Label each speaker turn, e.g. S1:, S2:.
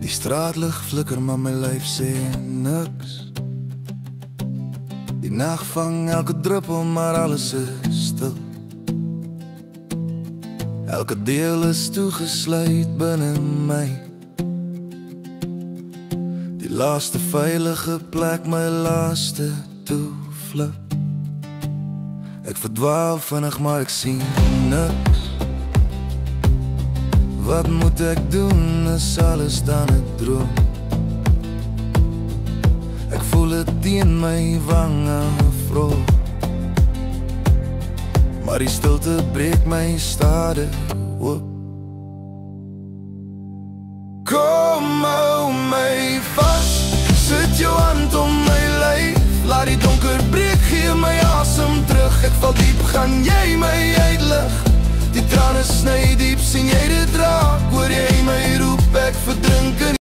S1: Die straatlig flikker maar my lyf sê niks. Die nag vang elke druppel maar alles is stil. Elke deel is toegesluit binne my. Die laaste veilige plek, my laaste toevlug. Ek verdwaal vinnig maar ek sien niks. Wat moet ek doen, is alles dan 'n droom? Ek voel het teen my wange vroeg, maar die stilte breek my stadig oop. Kom hou my vas, sit jou hand om my lyf. Laat die donker breek, gee my asem terug. Ek val diep, gaan jy my uitlig? Die trane sny diep, sien jy dit raak? Hoor jy my roep, ek verdrink in